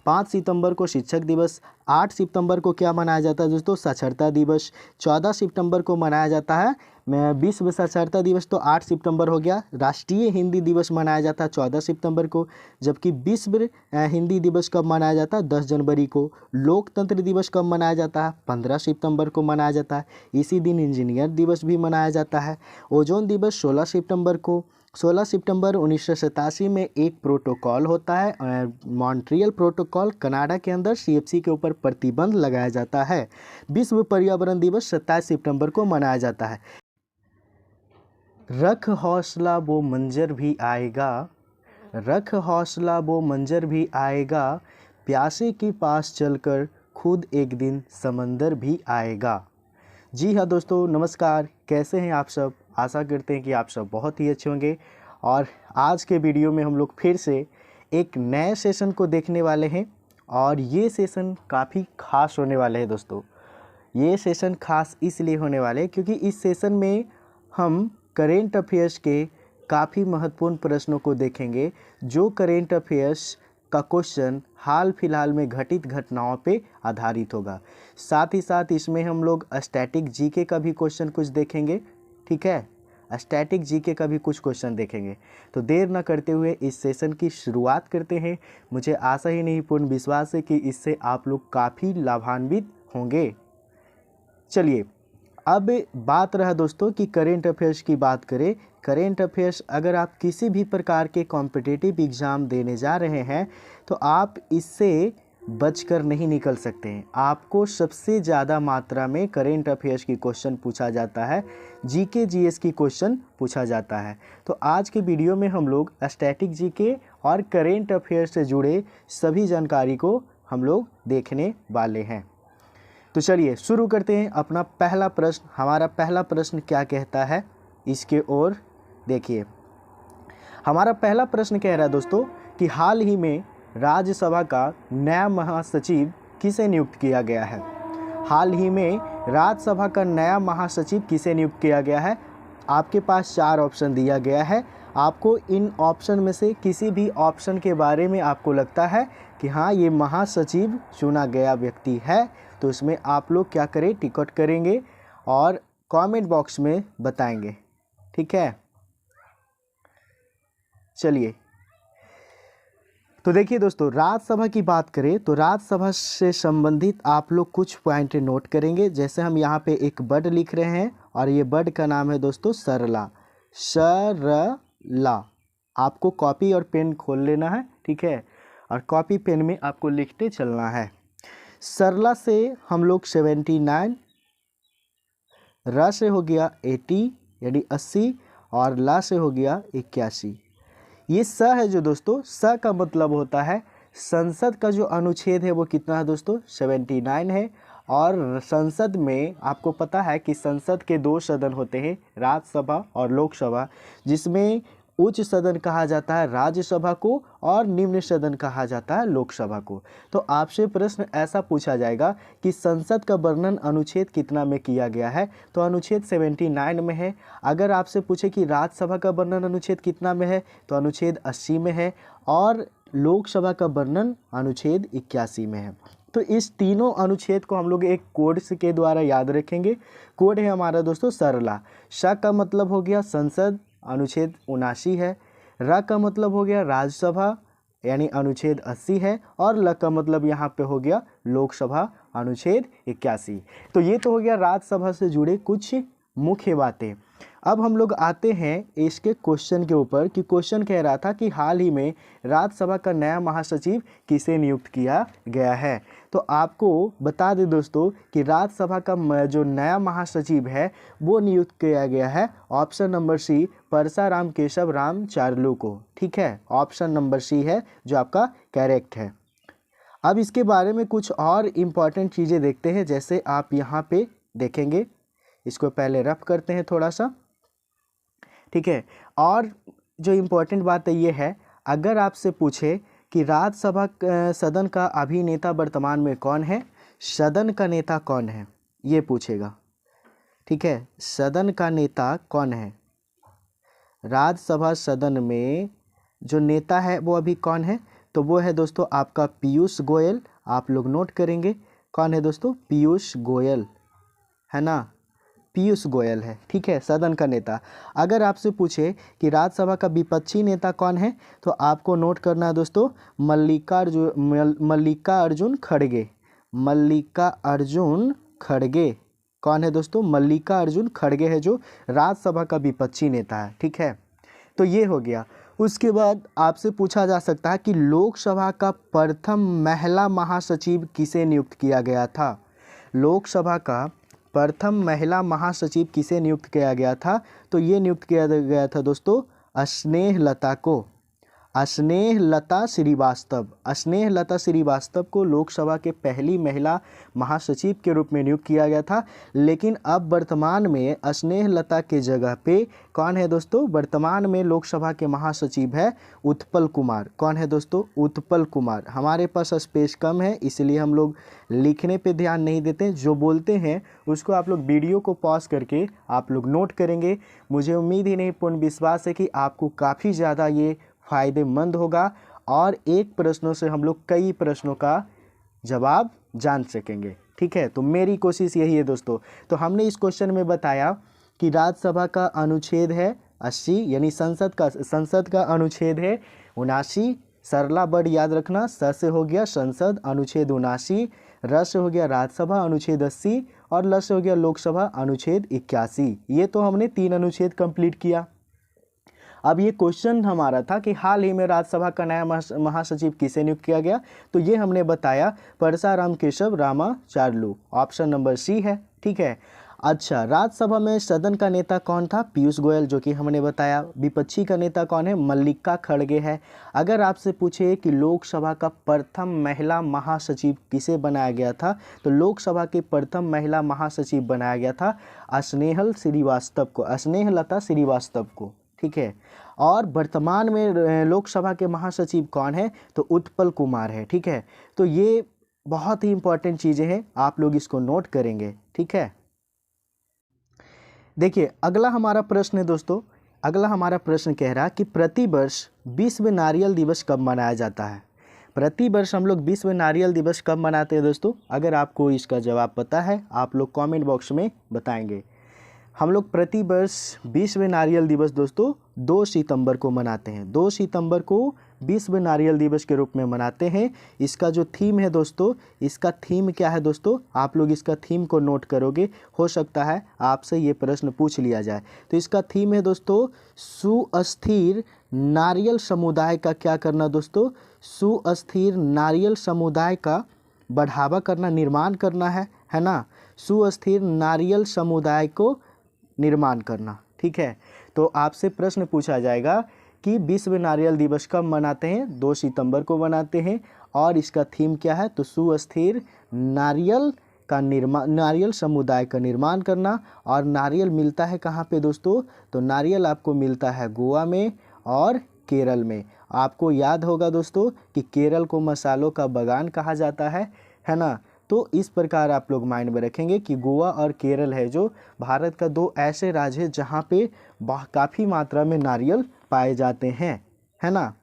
5 सितंबर को शिक्षक दिवस, 8 सितंबर को क्या मनाया जाता है दोस्तों, साक्षरता दिवस, 14 सितंबर को मनाया जाता है विश्व साक्षरता दिवस, तो 8 सितंबर हो गया। राष्ट्रीय हिंदी दिवस मनाया जाता है 14 सितंबर को, जबकि विश्व हिंदी दिवस कब मनाया जाता है, 10 जनवरी को। लोकतंत्र दिवस कब मनाया जाता है, 15 सितंबर को मनाया जाता है। इसी दिन इंजीनियर दिवस भी मनाया जाता है। ओजोन दिवस 16 सितंबर को। 16 सितंबर 1987 में एक प्रोटोकॉल होता है, मॉन्ट्रियल प्रोटोकॉल, कनाडा के अंदर CFC के ऊपर प्रतिबंध लगाया जाता है। विश्व पर्यावरण दिवस 27 सितंबर को मनाया जाता है। रख हौसला वो मंजर भी आएगा, रख हौसला वो मंजर भी आएगा, प्यासे के पास चलकर खुद एक दिन समंदर भी आएगा। जी हाँ दोस्तों, नमस्कार, कैसे हैं आप सब। आशा करते हैं कि आप सब बहुत ही अच्छे होंगे। और आज के वीडियो में हम लोग फिर से एक नए सेशन को देखने वाले हैं और ये सेशन काफ़ी खास होने वाले हैं दोस्तों। ये सेशन खास इसलिए होने वाले हैं क्योंकि इस सेशन में हम करेंट अफेयर्स के काफ़ी महत्वपूर्ण प्रश्नों को देखेंगे, जो करेंट अफेयर्स का क्वेश्चन हाल फिलहाल में घटित घटनाओं पे आधारित होगा। साथ ही साथ इसमें हम लोग स्टैटिक जीके का भी क्वेश्चन कुछ देखेंगे, ठीक है, स्टैटिक जीके का भी कुछ क्वेश्चन देखेंगे। तो देर न करते हुए इस सेशन की शुरुआत करते हैं। मुझे आशा ही नहीं पूर्ण विश्वास है कि इससे आप लोग काफ़ी लाभान्वित होंगे। चलिए, अब बात रहा दोस्तों कि करेंट अफेयर्स की बात करें। करेंट अफेयर्स अगर आप किसी भी प्रकार के कॉम्पिटिटिव एग्ज़ाम देने जा रहे हैं तो आप इससे बचकर नहीं निकल सकते हैं। आपको सबसे ज़्यादा मात्रा में करेंट अफेयर्स की क्वेश्चन पूछा जाता है, जीके जीएस की क्वेश्चन पूछा जाता है। तो आज के वीडियो में हम लोग स्टैटिक जीके और करेंट अफेयर्स से जुड़े सभी जानकारी को हम लोग देखने वाले हैं। तो चलिए शुरू करते हैं अपना पहला प्रश्न। हमारा पहला प्रश्न क्या कहता है, इसके ओर देखिए। हमारा पहला प्रश्न कह रहा है दोस्तों कि हाल ही में राज्यसभा का नया महासचिव किसे नियुक्त किया गया है। हाल ही में राज्यसभा का नया महासचिव किसे नियुक्त किया गया है। आपके पास 4 ऑप्शन दिया गया है। आपको इन ऑप्शन में से किसी भी ऑप्शन के बारे में आपको लगता है कि हाँ ये महासचिव चुना गया व्यक्ति है, तो इसमें आप लोग क्या करें, टिकट करेंगे और कमेंट बॉक्स में बताएंगे, ठीक है। चलिए, तो देखिए दोस्तों, राज्यसभा की बात करें तो राज्यसभा से संबंधित आप लोग कुछ पॉइंट नोट करेंगे। जैसे हम यहाँ पे एक वर्ड लिख रहे हैं और ये वर्ड का नाम है दोस्तों सरला, सरला। आपको कॉपी और पेन खोल लेना है, ठीक है, और कॉपी पेन में आपको लिखते चलना है। सरला से हम लोग 79, र से हो गया 80 यानी 80 और ला से हो गया 81। ये स है जो दोस्तों, स का मतलब होता है संसद का जो अनुच्छेद है वो कितना है दोस्तों, 79 है। और संसद में आपको पता है कि संसद के 2 सदन होते हैं, राज्यसभा और लोकसभा, जिसमें उच्च सदन कहा जाता है राज्यसभा को और निम्न सदन कहा जाता है लोकसभा को। तो आपसे प्रश्न ऐसा पूछा जाएगा कि संसद का वर्णन अनुच्छेद कितना में किया गया है, तो अनुच्छेद 79 में है। अगर आपसे पूछे कि राज्यसभा का वर्णन अनुच्छेद कितना में है, तो अनुच्छेद 80 में है और लोकसभा का वर्णन अनुच्छेद 81 में है। तो इस तीनों अनुच्छेद को हम लोग एक कोड के द्वारा याद रखेंगे। कोड है हमारा दोस्तों सरला। श का मतलब हो गया संसद, अनुच्छेद 79 है। र का मतलब हो गया राज्यसभा यानी अनुच्छेद 80 है। और ल का मतलब यहाँ पे हो गया लोकसभा, अनुच्छेद 81। तो ये तो हो गया राज्यसभा से जुड़े कुछ मुख्य बातें। अब हम लोग आते हैं इसके क्वेश्चन के ऊपर कि क्वेश्चन कह रहा था कि हाल ही में राज्यसभा का नया महासचिव किसे नियुक्त किया गया है। तो आपको बता दें दोस्तों कि राज्यसभा का जो नया महासचिव है वो नियुक्त किया गया है option number C, Parasaram Keshav Ram Charlu को, ठीक है। ऑप्शन नंबर सी है जो आपका करेक्ट है। अब इसके बारे में कुछ और इम्पॉर्टेंट चीज़ें देखते हैं। जैसे आप यहाँ पे देखेंगे, इसको पहले रफ करते हैं थोड़ा सा, ठीक है। और जो इम्पोर्टेंट बात है ये है, अगर आपसे पूछे कि राज्यसभा सदन का अभिनेता वर्तमान में कौन है, सदन का नेता कौन है, ये पूछेगा, ठीक है। सदन का नेता कौन है, राज्यसभा सदन में जो नेता है वो अभी कौन है, तो वो है दोस्तों आपका पीयूष गोयल। आप लोग नोट करेंगे कौन है दोस्तों, पीयूष गोयल, है ना, पीयूष गोयल है, ठीक है, सदन का नेता। अगर आपसे पूछे कि राज्यसभा का विपक्षी नेता कौन है, तो आपको नोट करना है दोस्तों मल्लिकार्जुन खड़गे। मल्लिकार्जुन खड़गे कौन है दोस्तों, मल्लिकार्जुन खड़गे है जो राज्यसभा का विपक्षी नेता है, ठीक है। तो ये हो गया। उसके बाद आपसे पूछा जा सकता है कि लोकसभा का प्रथम महिला महासचिव किसे नियुक्त किया गया था। लोकसभा का प्रथम महिला महासचिव किसे नियुक्त किया गया था, तो ये नियुक्त किया गया था दोस्तों स्नेहलता को, स्नेहलता श्रीवास्तव। स्नेहलता श्रीवास्तव को लोकसभा के पहली महिला महासचिव के रूप में नियुक्त किया गया था। लेकिन अब वर्तमान में स्नेहलता के जगह पे कौन है दोस्तों, वर्तमान में लोकसभा के महासचिव है उत्पल कुमार। कौन है दोस्तों, उत्पल कुमार। हमारे पास स्पेस कम है इसलिए हम लोग लिखने पे ध्यान नहीं देते, जो बोलते हैं उसको आप लोग वीडियो को पॉज करके आप लोग नोट करेंगे। मुझे उम्मीद ही नहीं, पूर्ण विश्वास है कि आपको काफ़ी ज़्यादा ये फ़ायदेमंद होगा और एक प्रश्नों से हम लोग कई प्रश्नों का जवाब जान सकेंगे, ठीक है। तो मेरी कोशिश यही है दोस्तों। तो हमने इस क्वेश्चन में बताया कि राज्यसभा का अनुच्छेद है 80, यानी संसद का अनुच्छेद है 79। सरला वर्ड याद रखना, स से हो गया संसद अनुच्छेद 79, र से हो गया राज्यसभा अनुच्छेद 80 और ल से हो गया लोकसभा अनुच्छेद 81। ये तो हमने 3 अनुच्छेद कंप्लीट किया। अब ये क्वेश्चन हमारा था कि हाल ही में राज्यसभा का नया महासचिव किसे नियुक्त किया गया, तो ये हमने बताया Parasaram Keshav Ramacharlu, option number C है, ठीक है। अच्छा, राज्यसभा में सदन का नेता कौन था, पीयूष गोयल, जो कि हमने बताया। विपक्षी का नेता कौन है, मल्लिका खड़गे है। अगर आपसे पूछे कि लोकसभा का प्रथम महिला महासचिव किसे बनाया गया था, तो लोकसभा के प्रथम महिला महासचिव बनाया गया था स्नेहलता श्रीवास्तव को, ठीक है। और वर्तमान में लोकसभा के महासचिव कौन है, तो उत्पल कुमार है, ठीक है। तो ये बहुत ही इंपॉर्टेंट चीज़ें हैं, आप लोग इसको नोट करेंगे, ठीक है। देखिए अगला हमारा प्रश्न है दोस्तों, अगला हमारा प्रश्न कह रहा है कि प्रतिवर्ष विश्व नारियल दिवस कब मनाया जाता है। प्रतिवर्ष हम लोग विश्व नारियल दिवस कब मनाते हैं दोस्तों, अगर आपको इसका जवाब पता है आप लोग कमेंट बॉक्स में बताएंगे। हम लोग प्रतिवर्ष विश्व नारियल दिवस दोस्तों 2 सितंबर को मनाते हैं। 2 सितंबर को विश्व नारियल दिवस के रूप में मनाते हैं। इसका जो थीम है दोस्तों, इसका थीम क्या है दोस्तों, आप लोग इसका थीम को नोट करोगे, हो सकता है आपसे ये प्रश्न पूछ लिया जाए। तो इसका थीम है दोस्तों सुस्थिर नारियल समुदाय का क्या करना दोस्तों, सुस्थिर नारियल समुदाय का बढ़ावा करना, निर्माण करना है ना, सुस्थिर नारियल समुदाय को निर्माण करना, ठीक है। तो आपसे प्रश्न पूछा जाएगा कि विश्व नारियल दिवस कब मनाते हैं, 2 सितंबर को मनाते हैं और इसका थीम क्या है, तो सुस्थिर नारियल का निर्माण, नारियल समुदाय का निर्माण करना। और नारियल मिलता है कहाँ पे दोस्तों, तो नारियल आपको मिलता है गोवा में और केरल में। आपको याद होगा दोस्तों कि केरल को मसालों का बागान कहा जाता है ना। तो इस प्रकार आप लोग माइंड में रखेंगे कि गोवा और केरल है जो भारत का 2 ऐसे राज्य हैं जहाँ पे काफ़ी मात्रा में नारियल पाए जाते हैं, है ना।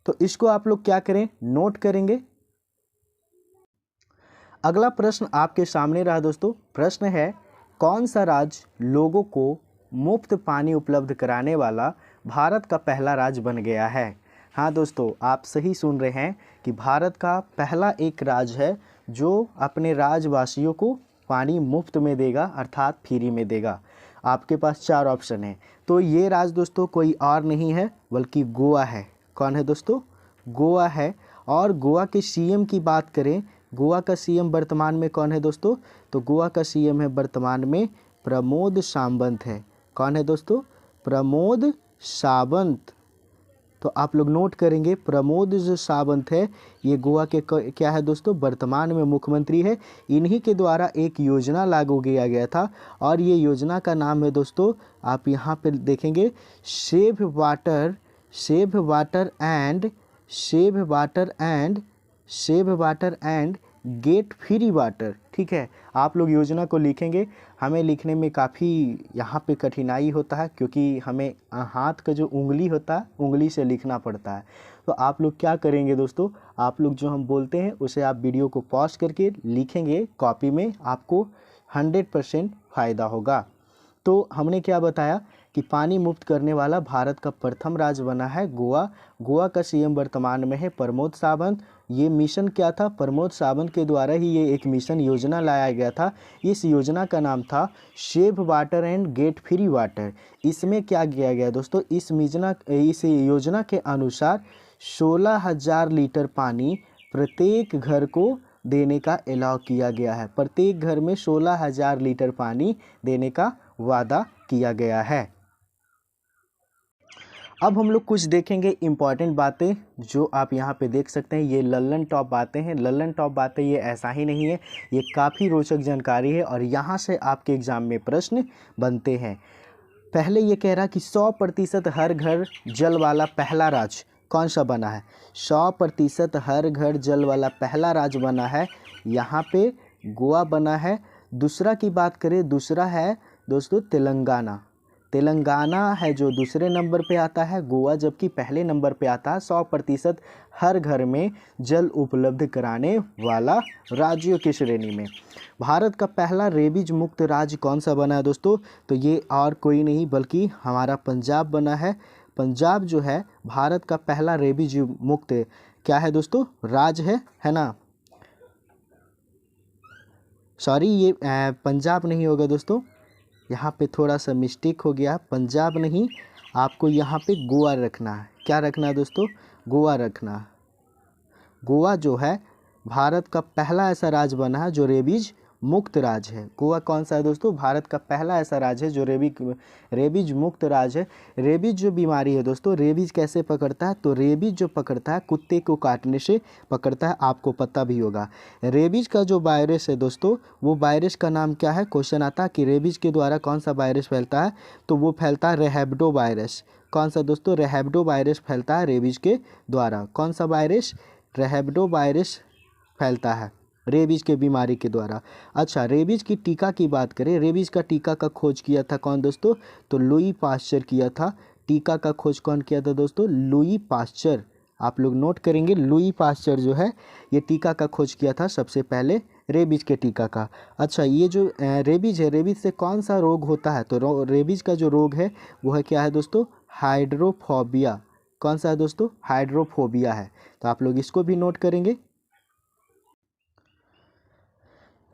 तो इसको आप लोग क्या करें, नोट करेंगे। अगला प्रश्न आपके सामने रहा दोस्तों। प्रश्न है कौन सा राज्य लोगों को मुफ्त पानी उपलब्ध कराने वाला भारत का पहला राज्य बन गया है। हाँ दोस्तों, आप सही सुन रहे हैं कि भारत का पहला एक राज्य है जो अपने राज्यवासियों को पानी मुफ्त में देगा, अर्थात फ्री में देगा। आपके पास 4 ऑप्शन है। तो ये राज्य दोस्तों कोई और नहीं है बल्कि गोवा है। कौन है दोस्तों, गोवा है। और गोवा के सीएम की बात करें, गोवा का सीएम वर्तमान में कौन है दोस्तों, तो गोवा का सीएम है वर्तमान में प्रमोद सावंत है। कौन है दोस्तों, प्रमोद सावंत। तो आप लोग नोट करेंगे प्रमोद जो सावंत है ये गोवा के क्या है दोस्तों, वर्तमान में मुख्यमंत्री है। इन्हीं के द्वारा एक योजना लागू किया गया था और ये योजना का नाम है दोस्तों, आप यहाँ पे देखेंगे save water and get free water, ठीक है। आप लोग योजना को लिखेंगे। हमें लिखने में काफ़ी यहाँ पे कठिनाई होता है, क्योंकि हमें हाथ का जो उंगली होता है उंगली से लिखना पड़ता है। तो आप लोग क्या करेंगे दोस्तों, आप लोग जो हम बोलते हैं उसे आप वीडियो को पॉज करके लिखेंगे कॉपी में, आपको 100% फ़ायदा होगा। तो हमने क्या बताया कि पानी मुक्त करने वाला भारत का प्रथम राज्य बना है गोवा। गोवा का सीएम वर्तमान में है प्रमोद सावंत। ये मिशन क्या था, प्रमोद सावंत के द्वारा ही ये एक मिशन योजना लाया गया था। इस योजना का नाम था save water and get free water. इसमें क्या किया गया दोस्तों, इस योजना के अनुसार 16,000 लीटर पानी प्रत्येक घर को देने का अलाउ किया गया है। प्रत्येक घर में 16,000 लीटर पानी देने का वादा किया गया है। अब हम लोग कुछ देखेंगे इम्पॉर्टेंट बातें जो आप यहाँ पे देख सकते हैं। ये लल्लन टॉप बातें हैं। लल्लन टॉप बातें ये ऐसा ही नहीं है, ये काफ़ी रोचक जानकारी है और यहाँ से आपके एग्ज़ाम में प्रश्न बनते हैं। पहले ये कह रहा कि 100% हर घर जल वाला पहला राज्य कौन सा बना है। 100% हर घर जल वाला पहला राज्य बना है, यहाँ पे गोवा बना है। दूसरा की बात करें, दूसरा है दोस्तों तेलंगाना। तेलंगाना है जो दूसरे नंबर पे आता है, गोवा जबकि पहले नंबर पे आता है। 100% हर घर में जल उपलब्ध कराने वाला राज्यों की श्रेणी में। भारत का पहला रेबीज मुक्त राज्य कौन सा बना है दोस्तों, तो ये और कोई नहीं बल्कि हमारा पंजाब बना है। पंजाब जो है भारत का पहला रेबीज मुक्त क्या है दोस्तों, राज्य है ना। सॉरी, ये पंजाब नहीं होगा दोस्तों, यहाँ पे थोड़ा सा मिस्टेक हो गया। पंजाब नहीं, आपको यहाँ पे गोवा रखना है। क्या रखना है दोस्तों, गोवा रखना। गोवा जो है भारत का पहला ऐसा राज्य बना है जो रेबीज मुक्त राज्य है। गोवा कौन सा है दोस्तों, भारत का पहला ऐसा राज्य है जो रेबीज मुक्त राज्य है। रेबीज जो बीमारी है दोस्तों, रेबीज कैसे पकड़ता है, तो रेबीज जो पकड़ता है कुत्ते को काटने से पकड़ता है, आपको पता भी होगा। रेबीज का जो वायरस है दोस्तों, वो वायरस का नाम क्या है, क्वेश्चन आता है कि रेबीज के द्वारा कौन सा वायरस फैलता है, तो वो फैलता है रेहैब्डो वायरस। कौन सा दोस्तों, रेहैब्डो वायरस फैलता है रेबीज के द्वारा। कौन सा वायरस, रेहैब्डो वायरस फैलता है रेबीज के बीमारी के द्वारा। अच्छा, रेबीज की टीका की बात करें, रेबीज का टीका का खोज किया था कौन दोस्तों, तो लुई पास्चर किया था। टीका का खोज कौन किया था दोस्तों, लुई पास्चर। आप लोग नोट करेंगे, लुई पास्चर जो है ये टीका का खोज किया था सबसे पहले रेबीज के टीका का। अच्छा, ये जो रेबीज है, रेबीज से कौन सा रोग होता है, तो रेबीज का जो रोग है वो है क्या है दोस्तों, हाइड्रोफोबिया। कौन सा है दोस्तों, हाइड्रोफोबिया है। तो आप लोग इसको भी नोट करेंगे।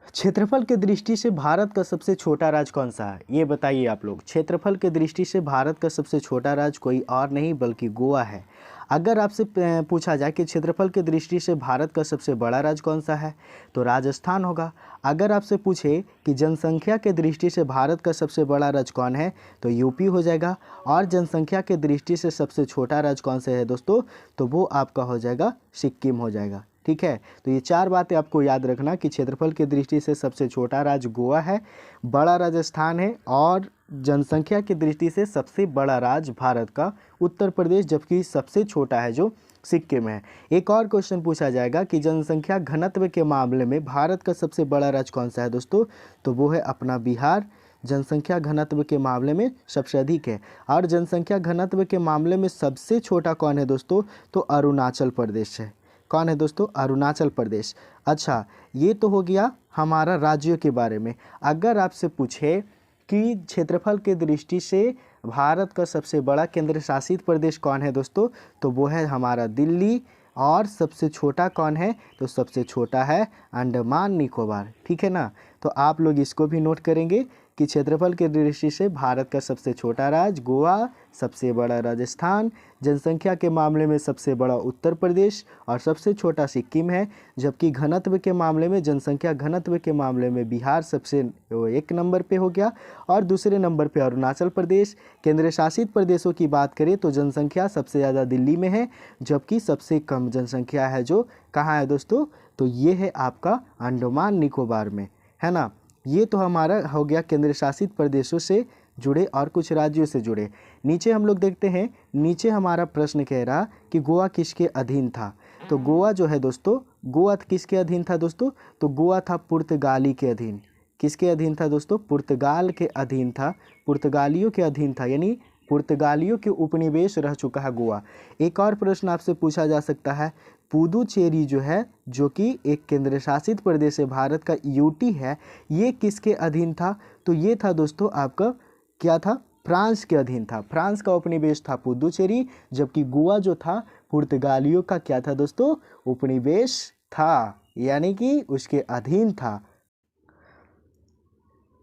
क्षेत्रफल के दृष्टि से भारत का सबसे छोटा राज्य कौन सा है, ये बताइए आप लोग। क्षेत्रफल के दृष्टि से भारत का सबसे छोटा राज्य कोई और नहीं बल्कि गोवा है। अगर आपसे पूछा जाए कि क्षेत्रफल के दृष्टि से भारत का सबसे बड़ा राज्य कौन सा है, तो राजस्थान होगा। अगर आपसे पूछे कि जनसंख्या के दृष्टि से भारत का सबसे बड़ा राज्य कौन है, तो यूपी हो जाएगा। और जनसंख्या के दृष्टि से सबसे छोटा राज्य कौन से है दोस्तों, तो वो आपका हो जाएगा सिक्किम हो जाएगा। ठीक है, तो ये 4 बातें आपको याद रखना कि क्षेत्रफल की दृष्टि से सबसे छोटा राज्य गोवा है, बड़ा राजस्थान है, और जनसंख्या की दृष्टि से सबसे बड़ा राज्य भारत का उत्तर प्रदेश, जबकि सबसे छोटा है जो सिक्किम है। एक और क्वेश्चन पूछा जाएगा कि जनसंख्या घनत्व के मामले में भारत का सबसे बड़ा राज्य कौन सा है दोस्तों, तो वो है अपना बिहार। जनसंख्या घनत्व के मामले में सबसे अधिक है। और जनसंख्या घनत्व के मामले में सबसे छोटा कौन है दोस्तों, तो अरुणाचल प्रदेश है। कौन है दोस्तों, अरुणाचल प्रदेश। अच्छा, ये तो हो गया हमारा राज्यों के बारे में। अगर आपसे पूछे कि क्षेत्रफल के दृष्टि से भारत का सबसे बड़ा केंद्र शासित प्रदेश कौन है दोस्तों, तो वो है हमारा दिल्ली। और सबसे छोटा कौन है, तो सबसे छोटा है अंडमान निकोबार। ठीक है ना, तो आप लोग इसको भी नोट करेंगे कि क्षेत्रफल के दृष्टि से भारत का सबसे छोटा राज्य गोवा, सबसे बड़ा राजस्थान, जनसंख्या के मामले में सबसे बड़ा उत्तर प्रदेश और सबसे छोटा सिक्किम है। जबकि घनत्व के मामले में, जनसंख्या घनत्व के मामले में बिहार सबसे 1 नंबर पे हो गया और दूसरे नंबर पे अरुणाचल प्रदेश। केंद्र शासित प्रदेशों की बात करें तो जनसंख्या सबसे ज़्यादा दिल्ली में है, जबकि सबसे कम जनसंख्या है जो कहाँ है दोस्तों, तो ये है आपका अंडमान निकोबार में, है ना। ये तो हमारा हो गया केंद्र शासित प्रदेशों से जुड़े और कुछ राज्यों से जुड़े। नीचे हम लोग देखते हैं, नीचे हमारा प्रश्न कह रहा कि गोवा किसके अधीन था, तो गोवा जो है दोस्तों गोवा किसके अधीन था दोस्तों? तो गोवा था पुर्तगाली के अधीन। किसके अधीन था दोस्तों? पुर्तगाल के अधीन था, पुर्तगालियों के अधीन था, यानी पुर्तगालियों के उपनिवेश रह चुका है गोवा। एक और प्रश्न आपसे पूछा जा सकता है, पुदुचेरी जो है, जो कि एक केंद्र शासित प्रदेश है, भारत का यूटी है, ये किसके अधीन था? तो ये था दोस्तों आपका क्या था? फ्रांस के अधीन था। फ्रांस का उपनिवेश था पुदुचेरी, जबकि गोवा जो था पुर्तगालियों का क्या था दोस्तों? उपनिवेश था, यानी कि उसके अधीन था।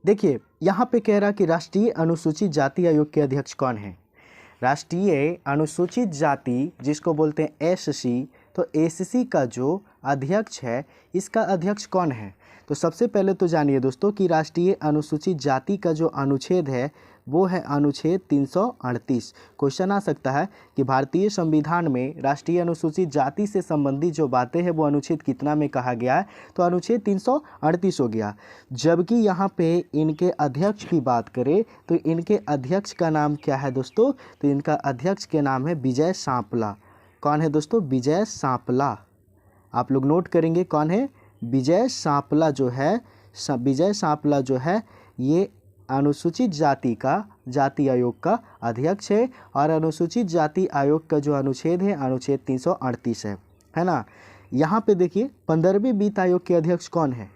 देखिए यहाँ पे कह रहा कि राष्ट्रीय अनुसूचित जाति आयोग के अध्यक्ष कौन है? राष्ट्रीय अनुसूचित जाति जिसको बोलते हैं एससी, तो एससी का जो अध्यक्ष है, इसका अध्यक्ष कौन है? तो सबसे पहले तो जानिए दोस्तों कि राष्ट्रीय अनुसूचित जाति का जो अनुच्छेद है वो है अनुच्छेद 338। क्वेश्चन आ सकता है कि भारतीय संविधान में राष्ट्रीय अनुसूचित जाति से संबंधित जो बातें हैं वो अनुच्छेद कितना में कहा गया है? तो अनुच्छेद 338 हो गया। जबकि यहाँ पे इनके अध्यक्ष की बात करें तो इनके अध्यक्ष का नाम क्या है दोस्तों? तो इनका अध्यक्ष के नाम है विजय सांपला। कौन है दोस्तों? विजय सांपला। आप लोग नोट करेंगे कौन है? विजय सांपला जो है, विजय सांपला जो है ये अनुसूचित जाति का जाति आयोग का अध्यक्ष है। और अनुसूचित जाति आयोग का जो अनुच्छेद है अनुच्छेद 338 है ना। यहाँ पे देखिए 15वें वित्त आयोग के अध्यक्ष कौन है?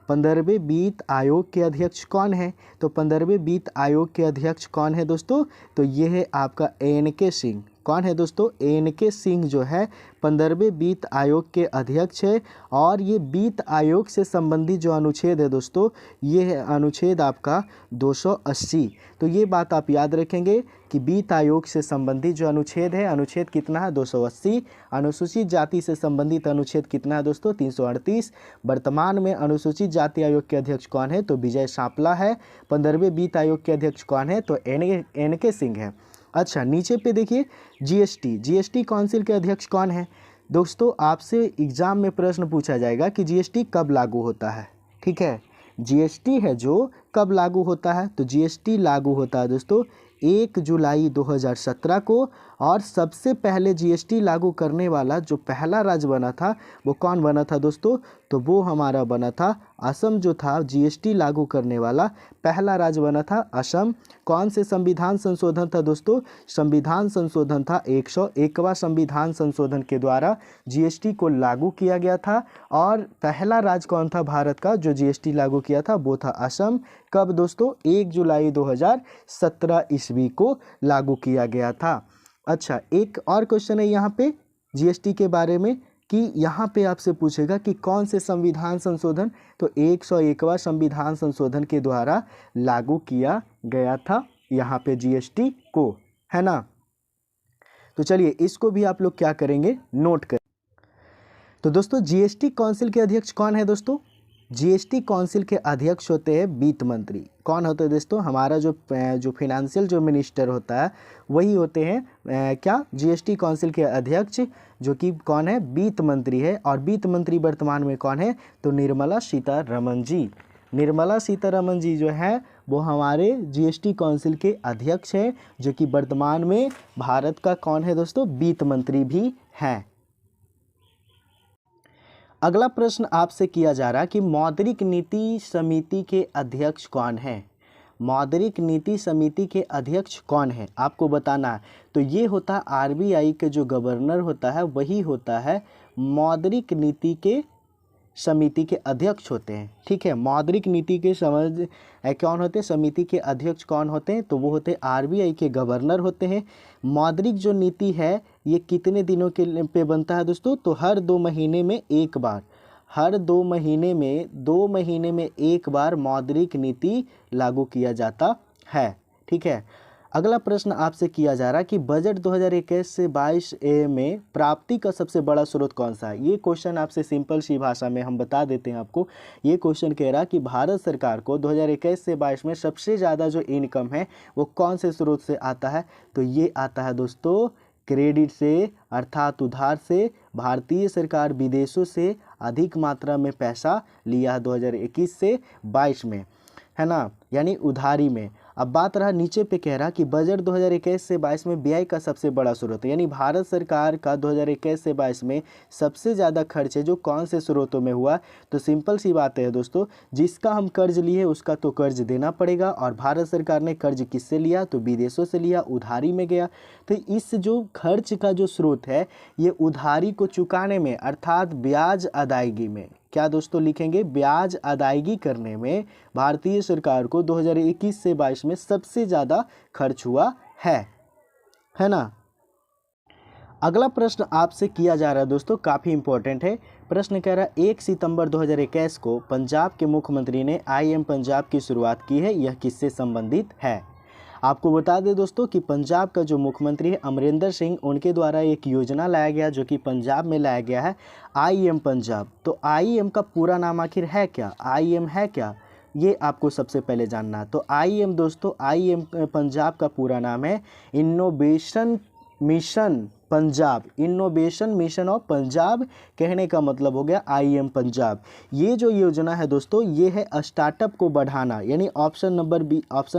15वें वित्त आयोग के अध्यक्ष कौन है? तो 15वें वित्त आयोग के अध्यक्ष कौन है दोस्तों? तो ये है आपका एन.के. सिंह। कौन है दोस्तों? एन.के. सिंह जो है 15वें वित्त आयोग के अध्यक्ष है। और ये वित्त आयोग से संबंधित जो अनुच्छेद है दोस्तों, ये है अनुच्छेद आपका 280। तो ये बात आप याद रखेंगे कि वित्त आयोग से संबंधित जो अनुच्छेद है, अनुच्छेद कितना है? 280। अनुसूचित जाति से संबंधित अनुच्छेद कितना है दोस्तों? 338। वर्तमान में अनुसूचित जाति आयोग के अध्यक्ष कौन है? तो विजय सांपला है। 15वें वित्त आयोग के अध्यक्ष कौन है? तो एन.के. सिंह है। अच्छा, नीचे पे देखिए जीएसटी काउंसिल के अध्यक्ष कौन है? दोस्तों आपसे एग्जाम में प्रश्न पूछा जाएगा कि जीएसटी कब लागू होता है। ठीक है, जीएसटी है जो कब लागू होता है? तो जीएसटी लागू होता है दोस्तों 1 जुलाई 2017 को। और सबसे पहले जीएसटी लागू करने वाला जो पहला राज्य बना था वो कौन बना था दोस्तों? तो वो हमारा बना था असम, जो था जीएसटी लागू करने वाला पहला राज्य बना था असम। कौन से संविधान संशोधन था दोस्तों? संविधान संशोधन था 101वां संविधान संशोधन के द्वारा जीएसटी को लागू किया गया था। और पहला राज्य कौन था भारत का जो जीएसटी लागू किया था? वो था असम। कब दोस्तों? 1 जुलाई 2017 ईस्वी को लागू किया गया था। अच्छा, एक और क्वेश्चन है यहाँ पे जीएसटी के बारे में कि यहाँ पे आपसे पूछेगा कि कौन से संविधान संशोधन? तो 101वां संविधान संशोधन के द्वारा लागू किया गया था यहाँ पे जीएसटी को, है ना। तो चलिए इसको भी आप लोग क्या करेंगे? नोट करें। तो दोस्तों जीएसटी काउंसिल के अध्यक्ष कौन है दोस्तों? जीएसटी काउंसिल के अध्यक्ष होते हैं वित्त मंत्री। कौन होते हैं दोस्तों? हमारा जो फिनेंशियल जो मिनिस्टर होता है वही होते हैं क्या? जीएसटी काउंसिल के अध्यक्ष, जो कि कौन है? वित्त मंत्री है। और वित्त मंत्री वर्तमान में कौन है? तो निर्मला सीतारमण जी। निर्मला सीतारमण जी जो है वो हमारे जीएसटी काउंसिल के अध्यक्ष हैं, जो कि वर्तमान में भारत का कौन है दोस्तों? वित्त मंत्री भी हैं। अगला प्रश्न आपसे किया जा रहा है कि मौद्रिक नीति समिति के अध्यक्ष कौन है? मौद्रिक नीति समिति के अध्यक्ष कौन है आपको बताना है। तो ये होता आरबीआई के जो गवर्नर होता है वही होता है मौद्रिक नीति के समिति के अध्यक्ष होते हैं। ठीक है, मौद्रिक नीति के कौन होते हैं? समिति के अध्यक्ष कौन होते हैं? तो वो होते हैं आरबीआई के गवर्नर होते हैं। मौद्रिक जो नीति है ये कितने दिनों के पे बनता है दोस्तों? तो हर 2 महीने में एक बार, हर 2 महीने में एक बार मौद्रिक नीति लागू किया जाता है। ठीक है, अगला प्रश्न आपसे किया जा रहा है कि बजट 2021 से 22 में प्राप्ति का सबसे बड़ा स्रोत कौन सा है? ये क्वेश्चन आपसे सिंपल सी भाषा में हम बता देते हैं आपको। ये क्वेश्चन कह रहा है कि भारत सरकार को 2021 से 22 में सबसे ज़्यादा जो इनकम है वो कौन से स्रोत से आता है? तो ये आता है दोस्तों क्रेडिट से, अर्थात उधार से। भारतीय सरकार विदेशों से अधिक मात्रा में पैसा लिया है 2021 से 22 में, है ना, यानी उधारी में। अब बात रहा नीचे पे कह रहा कि बजट 2021 से 22 में व्यय का सबसे बड़ा स्रोत, यानी भारत सरकार का 2021 से 22 में सबसे ज़्यादा खर्च है जो कौन से स्रोतों में हुआ। तो सिंपल सी बात है दोस्तों, जिसका हम कर्ज लिए उसका तो कर्ज देना पड़ेगा, और भारत सरकार ने कर्ज किससे लिया, तो विदेशों से लिया, उधारी में गया। तो इस जो खर्च का जो स्रोत है ये उधारी को चुकाने में अर्थात ब्याज अदायगी में, क्या दोस्तों लिखेंगे, ब्याज अदायगी करने में भारतीय सरकार को 2021 से 22 में सबसे ज़्यादा खर्च हुआ है ना। अगला प्रश्न आपसे किया जा रहा है दोस्तों, काफ़ी इंपॉर्टेंट है। प्रश्न कह रहा है 1 सितंबर 2021 को पंजाब के मुख्यमंत्री ने IIM पंजाब की शुरुआत की है, यह किससे संबंधित है। आपको बता दें दोस्तों कि पंजाब का जो मुख्यमंत्री है अमरिंदर सिंह, उनके द्वारा एक योजना लाया गया जो कि पंजाब में लाया गया है IIM पंजाब। तो IIM का पूरा नाम आखिर है क्या, IIM है क्या, ये आपको सबसे पहले जानना है। तो IIM दोस्तों, IIM पंजाब का पूरा नाम है innovation mission Punjab, innovation mission of Punjab, कहने का मतलब हो गया IIM पंजाब। ये जो योजना है दोस्तों ये है स्टार्टअप को बढ़ाना, यानी ऑप्शन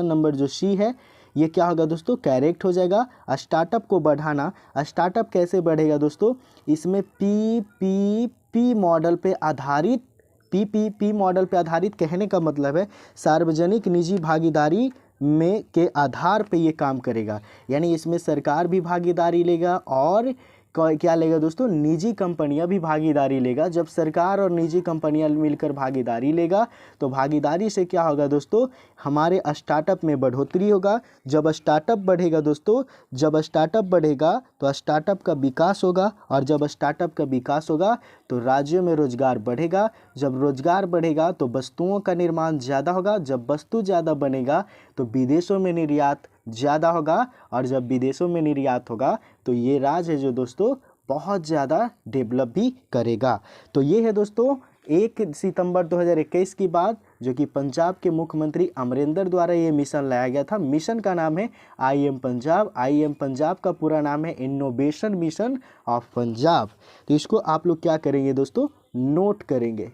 नंबर जो सी है ये क्या होगा दोस्तों, करेक्ट हो जाएगा। स्टार्टअप को बढ़ाना, स्टार्टअप कैसे बढ़ेगा दोस्तों, इसमें PPP मॉडल पे आधारित, PPP मॉडल पे आधारित कहने का मतलब है सार्वजनिक निजी भागीदारी में के आधार पे ये काम करेगा, यानी इसमें सरकार भी भागीदारी लेगा और क्या लेगा दोस्तों, निजी कंपनियां भी भागीदारी लेगा। जब सरकार और निजी कंपनियां मिलकर भागीदारी लेगा तो भागीदारी से क्या होगा दोस्तों, हमारे स्टार्टअप में बढ़ोतरी होगा। जब स्टार्टअप बढ़ेगा दोस्तों, जब स्टार्टअप बढ़ेगा तो स्टार्टअप का विकास होगा, और जब स्टार्टअप का विकास होगा तो राज्यों में रोजगार बढ़ेगा। जब रोजगार बढ़ेगा तो वस्तुओं का निर्माण ज़्यादा होगा, जब वस्तु ज़्यादा बनेगा तो विदेशों में निर्यात ज़्यादा होगा, और जब विदेशों में निर्यात होगा तो ये राज्य है जो दोस्तों बहुत ज़्यादा डेवलप भी करेगा। तो ये है दोस्तों 1 सितंबर 2021 की बात, जो कि पंजाब के मुख्यमंत्री अमरिंदर द्वारा ये मिशन लाया गया था। मिशन का नाम है IIM पंजाब। IIM पंजाब का पूरा नाम है इनोवेशन मिशन ऑफ पंजाब। तो इसको आप लोग क्या करेंगे दोस्तों, नोट करेंगे।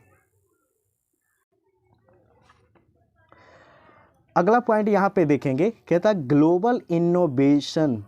अगला पॉइंट यहाँ पे देखेंगे, कहता है global innovation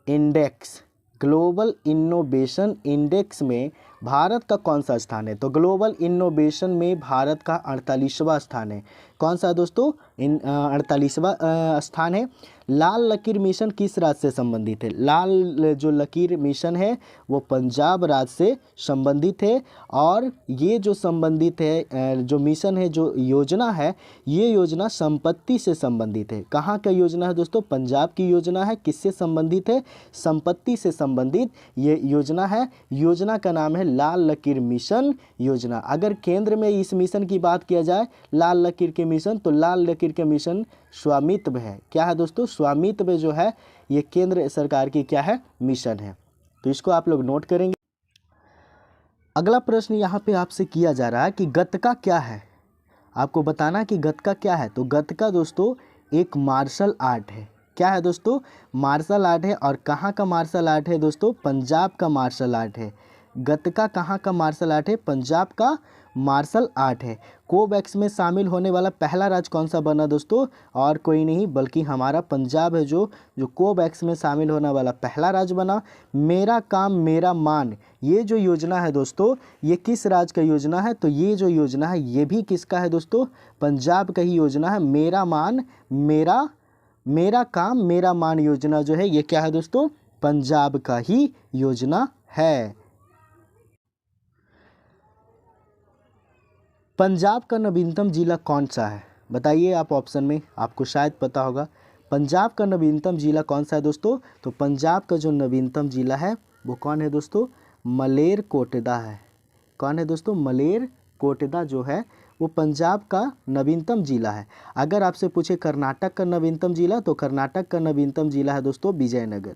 index, global innovation index में भारत का कौन सा स्थान है। तो ग्लोबल इनोवेशन में भारत का 48वां स्थान है। कौन सा दोस्तों, 48वां स्थान है। लाल लकीर मिशन किस राज्य से संबंधित है, लाल जो लकीर मिशन है वो पंजाब राज्य से संबंधित है। और ये जो संबंधित है जो मिशन है, जो योजना है, ये योजना संपत्ति से संबंधित है। कहाँ का योजना है दोस्तों, पंजाब की योजना है। किससे संबंधित है, संपत्ति से संबंधित ये योजना है। योजना का नाम है लाल लकीर मिशन योजना। अगर केंद्र में इस मिशन की बात किया जाए लाल लकीर के मिशन, तो लाल लकीर के मिशन स्वामित्व है। क्या है दोस्तों, स्वामित्व जो है ये केंद्र सरकार की क्या है, मिशन है। तो इसको आप लोग नोट करेंगे। अगला प्रश्न यहाँ पे आपसे किया जा रहा है कि गतका क्या है, आपको बताना कि गतका क्या है। तो गतका दोस्तों एक मार्शल आर्ट है। क्या है दोस्तों, मार्शल आर्ट है। और कहाँ का मार्शल आर्ट है दोस्तों, पंजाब का मार्शल आर्ट है। गतका कहाँ का मार्शल आर्ट है, पंजाब का मार्शल आर्ट है। कोवैक्स में शामिल होने वाला पहला राज्य कौन सा बना दोस्तों, और कोई नहीं बल्कि हमारा पंजाब है जो कोवैक्स में शामिल होने वाला पहला राज्य बना। मेरा काम मेरा मान, ये जो योजना है दोस्तों ये किस राज्य का योजना है, तो ये जो योजना है ये भी किसका है दोस्तों, पंजाब का ही योजना है। मेरा काम मेरा मान योजना जो है ये क्या है दोस्तों, पंजाब का ही योजना है। पंजाब का नवीनतम जिला कौन सा है, बताइए आप ऑप्शन में, आपको शायद पता होगा। पंजाब का नवीनतम जिला कौन सा है दोस्तों, तो पंजाब का जो नवीनतम जिला है वो कौन है दोस्तों, मलेरकोटला है। कौन है दोस्तों, मलेरकोटला जो है वो पंजाब का नवीनतम जिला है। अगर आपसे पूछे कर्नाटक का नवीनतम जिला, तो कर्नाटक का नवीनतम जिला है दोस्तों विजयनगर।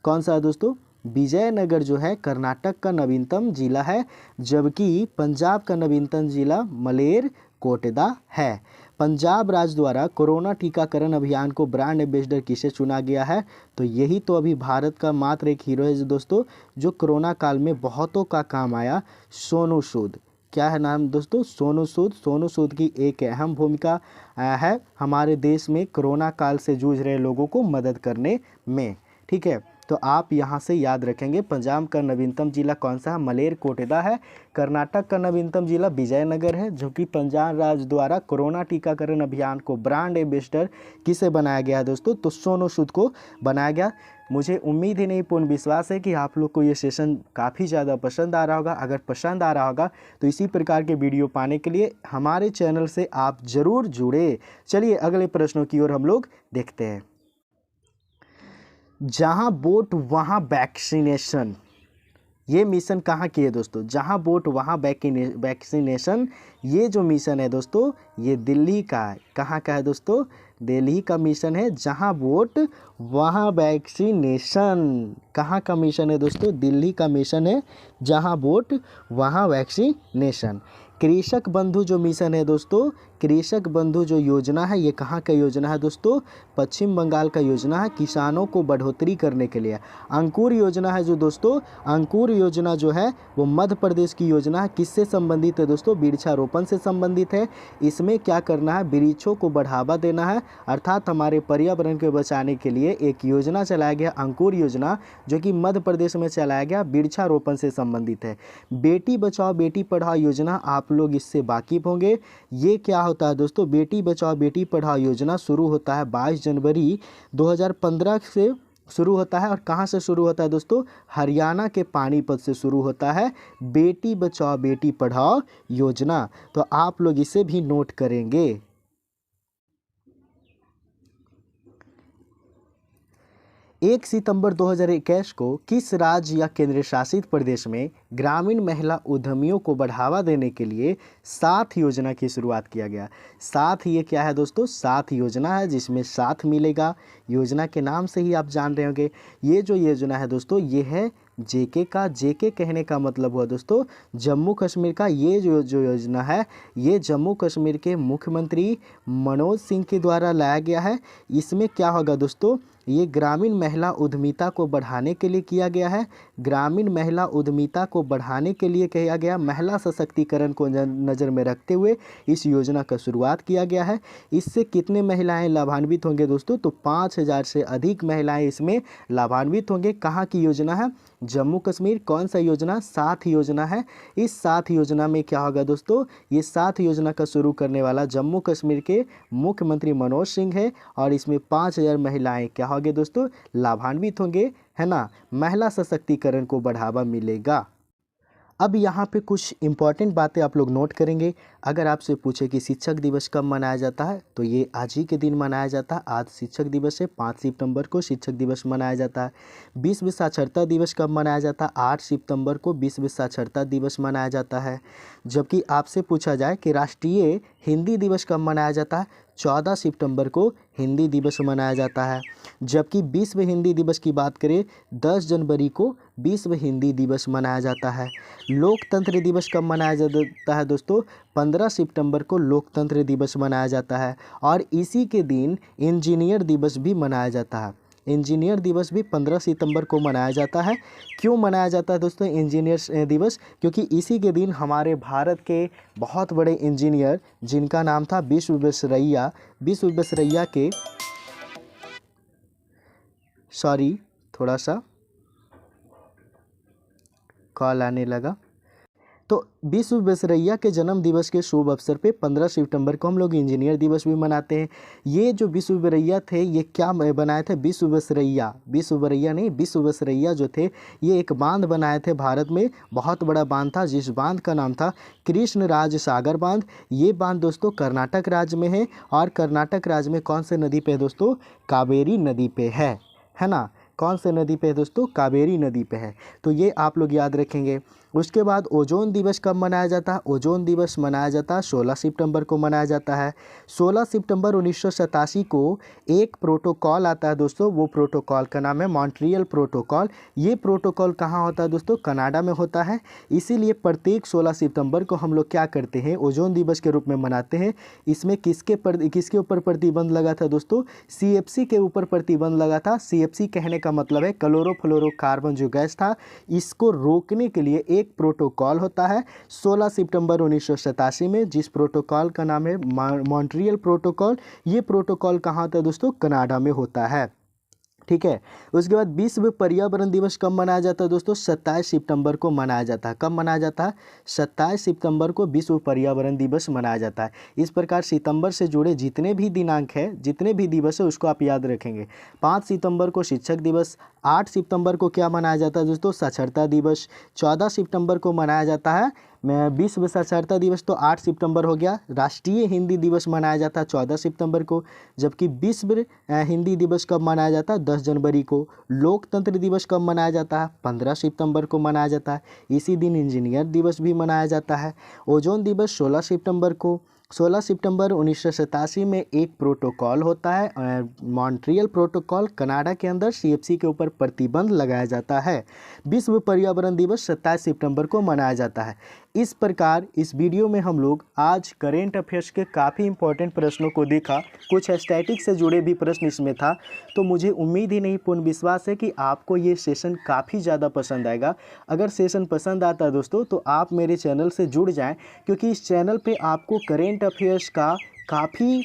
कौन सा है दोस्तों, विजयनगर जो है कर्नाटक का नवीनतम जिला है, जबकि पंजाब का नवीनतम जिला मलेरकोटला है। पंजाब राज्य द्वारा कोरोना टीकाकरण अभियान को ब्रांड एम्बेसडर किसे चुना गया है, तो यही तो अभी भारत का मात्र एक हीरो है दोस्तों जो कोरोना काल में बहुतों का काम आया, सोनू सूद। क्या है नाम दोस्तों? सोनू सूद। सोनू सूद की एक अहम भूमिका है हमारे देश में कोरोना काल से जूझ रहे लोगों को मदद करने में। ठीक है, तो आप यहाँ से याद रखेंगे। पंजाब का नवीनतम जिला कौन सा है? मलेरकोटला है। कर्नाटक का नवीनतम जिला विजयनगर है, जो कि पंजाब राज्य द्वारा कोरोना टीकाकरण अभियान को ब्रांड एम्बेसडर किसे बनाया गया है दोस्तों? तो सोनू सूद को बनाया गया। मुझे उम्मीद ही नहीं, पूर्ण विश्वास है कि आप लोग को ये सेशन काफ़ी ज़्यादा पसंद आ रहा होगा। अगर पसंद आ रहा होगा तो इसी प्रकार के वीडियो पाने के लिए हमारे चैनल से आप ज़रूर जुड़े। चलिए अगले प्रश्नों की ओर हम लोग देखते हैं। जहां वोट वहां वैक्सीनेशन, ये मिशन कहाँ की है दोस्तों? जहां वोट वहां वैक्सीनेशन, ये जो मिशन है दोस्तों ये दिल्ली का है। कहाँ का है दोस्तों? दिल्ली का मिशन है। जहां वोट वहां वैक्सीनेशन, कहाँ का मिशन है दोस्तों? दिल्ली का मिशन है। जहां वोट वहां वैक्सीनेशन। कृषक बंधु जो मिशन है दोस्तों, कृषक बंधु जो योजना है ये कहाँ का योजना है दोस्तों? पश्चिम बंगाल का योजना है, किसानों को बढ़ोतरी करने के लिए। अंकुर योजना है जो दोस्तों, अंकुर योजना जो है वो मध्य प्रदेश की योजना है। किससे संबंधित है दोस्तों? वृक्षारोपण से संबंधित है। इसमें क्या करना है? वृक्षों को बढ़ावा देना है, अर्थात हमारे पर्यावरण को बचाने के लिए एक योजना चलाया गया अंकुर योजना, जो कि मध्य प्रदेश में चलाया गया, वृक्षारोपण से संबंधित है। बेटी बचाओ बेटी पढ़ाओ योजना, आप लोग इससे वाकिफ होंगे। ये क्या होता है दोस्तों? बेटी बचाओ बेटी पढ़ाओ योजना शुरू होता है 22 जनवरी 2015 से शुरू होता है। और कहाँ से शुरू होता है दोस्तों? हरियाणा के पानीपत से शुरू होता है बेटी बचाओ बेटी पढ़ाओ योजना। तो आप लोग इसे भी नोट करेंगे। 1 सितंबर 2021 को किस राज्य या केंद्र शासित प्रदेश में ग्रामीण महिला उद्यमियों को बढ़ावा देने के लिए साथ योजना की शुरुआत किया गया? साथ, ये क्या है दोस्तों? साथ योजना है, जिसमें साथ मिलेगा। योजना के नाम से ही आप जान रहे होंगे। ये जो योजना है दोस्तों ये है जेके का। जेके कहने का मतलब हुआ दोस्तों जम्मू कश्मीर का। ये जो योजना है ये जम्मू कश्मीर के मुख्यमंत्री मनोज सिंह के द्वारा लाया गया है। इसमें क्या होगा दोस्तों? ये ग्रामीण महिला उद्यमिता को बढ़ाने के लिए किया गया है। ग्रामीण महिला उद्यमिता को बढ़ाने के लिए किया गया, महिला सशक्तिकरण को नज़र में रखते हुए इस योजना का शुरुआत किया गया है। इससे कितने महिलाएं लाभान्वित होंगे दोस्तों? तो 5000 से अधिक महिलाएं इसमें लाभान्वित होंगे। कहाँ की योजना है? जम्मू कश्मीर। कौन सा योजना? साथ योजना है। इस साथ योजना में क्या होगा दोस्तों? ये साथ योजना का शुरू करने वाला जम्मू कश्मीर के मुख्यमंत्री मनोज सिंह है। और इसमें 5000 महिलाएं क्या होंगे दोस्तों? लाभान्वित होंगे, है ना। महिला सशक्तिकरण को बढ़ावा मिलेगा। अब यहाँ पे कुछ इम्पॉर्टेंट बातें आप लोग नोट करेंगे। अगर आपसे पूछे कि शिक्षक दिवस कब मनाया जाता है तो ये आज ही के दिन मनाया जाता है। आज शिक्षक दिवस है, 5 सितंबर को शिक्षक दिवस मनाया जाता है। विश्व साक्षरता दिवस कब मनाया जाता है? 8 सितंबर को विश्व साक्षरता दिवस मनाया जाता है। जबकि आपसे पूछा जाए कि राष्ट्रीय हिंदी दिवस कब मनाया जाता है? 14 सितंबर को हिंदी दिवस मनाया जाता है। जबकि विश्व हिंदी दिवस की बात करें 10 जनवरी को विश्व हिंदी दिवस मनाया जाता है। लोकतंत्र दिवस कब मनाया जाता है दोस्तों? 15 सितंबर को लोकतंत्र दिवस मनाया जाता है। और इसी के दिन इंजीनियर दिवस भी मनाया जाता है। इंजीनियर दिवस भी 15 सितंबर को मनाया जाता है। क्यों मनाया जाता है दोस्तों इंजीनियर दिवस? क्योंकि इसी के दिन हमारे भारत के बहुत बड़े इंजीनियर जिनका नाम था विश्वेश्वरैया, विश्वेश्वरैया के सॉरी थोड़ा सा कॉल आने लगा। तो विश्वेश्वरैया के जन्म दिवस के शुभ अवसर पे 15 सितंबर को हम लोग इंजीनियर दिवस भी मनाते हैं। ये जो विश्वेश्वरैया थे ये क्या बनाए थे? विश्वेश्वरैया नहीं, विश्वेश्वरैया जो थे ये एक बांध बनाए थे भारत में। बहुत बड़ा बांध था जिस बांध का नाम था कृष्णराज सागर बांध। ये बांध दोस्तों कर्नाटक राज्य में है। और कर्नाटक राज्य में कौन से नदी पे है दोस्तों? कावेरी नदी पे है ना। कौन से नदी पे है दोस्तों? कावेरी नदी पे है। तो ये आप लोग याद रखेंगे। उसके बाद ओजोन दिवस कब मनाया जाता है? ओजोन दिवस मनाया जाता है 16 सितंबर को मनाया जाता है। 16 सितंबर 1987 को एक प्रोटोकॉल आता है दोस्तों। वो प्रोटोकॉल का नाम है मॉन्ट्रियल प्रोटोकॉल। ये प्रोटोकॉल कहाँ होता है दोस्तों? कनाडा में होता है। इसीलिए प्रत्येक 16 सितंबर को हम लोग क्या करते हैं? ओजोन दिवस के रूप में मनाते हैं। इसमें किसके ऊपर प्रतिबंध लगा था दोस्तों? CFC के ऊपर प्रतिबंध लगा था। CFC कहने का मतलब है क्लोरोफ्लोरोकार्बन जो गैस था, इसको रोकने के लिए एक प्रोटोकॉल होता है 16 सितंबर 1987 में, जिस प्रोटोकॉल का नाम है मॉन्ट्रियल प्रोटोकॉल। ये प्रोटोकॉल कहाँ था दोस्तों? कनाडा में होता है। ठीक है। उसके बाद विश्व पर्यावरण दिवस कब मनाया जाता है दोस्तों? 27 सितंबर को मनाया जाता है। कब मनाया जाता है? 27 सितंबर को विश्व पर्यावरण दिवस मनाया जाता है। इस प्रकार सितंबर से जुड़े जितने भी दिनांक है, जितने भी दिवस है, उसको आप याद रखेंगे। 5 सितंबर को शिक्षक दिवस, 8 सितंबर को क्या मनाया जाता है दोस्तों? साक्षरता दिवस, 14 सितंबर को मनाया जाता है विश्व साक्षरता दिवस, तो 8 सितंबर हो गया। राष्ट्रीय हिंदी दिवस मनाया जाता है 14 सितंबर को, जबकि विश्व हिंदी दिवस कब मनाया जाता है? 10 जनवरी को। लोकतंत्र दिवस कब मनाया जाता है? 15 सितंबर को मनाया जाता है। इसी दिन इंजीनियर दिवस भी मनाया जाता है। ओजोन दिवस 16 सितंबर को। 16 सितंबर 1987 में एक प्रोटोकॉल होता है मॉन्ट्रियल प्रोटोकॉल। कनाडा के अंदर CFC के ऊपर प्रतिबंध लगाया जाता है। विश्व पर्यावरण दिवस 27 सितंबर को मनाया जाता है। इस प्रकार इस वीडियो में हम लोग आज करेंट अफेयर्स के काफ़ी इंपॉर्टेंट प्रश्नों को देखा। कुछ स्टैटिक से जुड़े भी प्रश्न इसमें था। तो मुझे उम्मीद ही नहीं, पूर्ण विश्वास है कि आपको ये सेशन काफ़ी ज़्यादा पसंद आएगा। अगर सेशन पसंद आता है दोस्तों, तो आप मेरे चैनल से जुड़ जाएं, क्योंकि इस चैनल पे आपको करेंट अफेयर्स का काफ़ी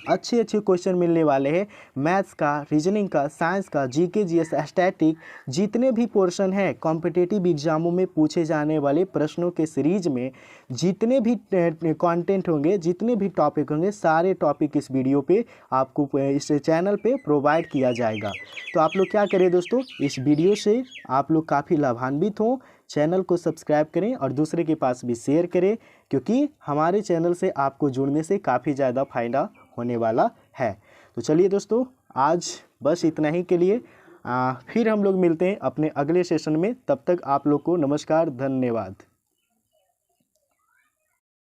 अच्छे क्वेश्चन मिलने वाले हैं। मैथ्स का, रीजनिंग का, साइंस का, GK GS, स्टैटिक, जितने भी पोर्शन हैं कॉम्पिटिटिव एग्जामों में पूछे जाने वाले प्रश्नों के सीरीज में जितने भी कंटेंट होंगे, जितने भी टॉपिक होंगे, सारे टॉपिक इस वीडियो पे आपको इस चैनल पे प्रोवाइड किया जाएगा। तो आप लोग क्या करें दोस्तों, इस वीडियो से आप लोग काफ़ी लाभान्वित हों। चैनल को सब्सक्राइब करें और दूसरे के पास भी शेयर करें, क्योंकि हमारे चैनल से आपको जुड़ने से काफ़ी ज़्यादा फायदा होने वाला है। तो चलिए दोस्तों, आज बस इतना ही के लिए। फिर हम लोग मिलते हैं अपने अगले सेशन में। तब तक आप लोग को नमस्कार, धन्यवाद।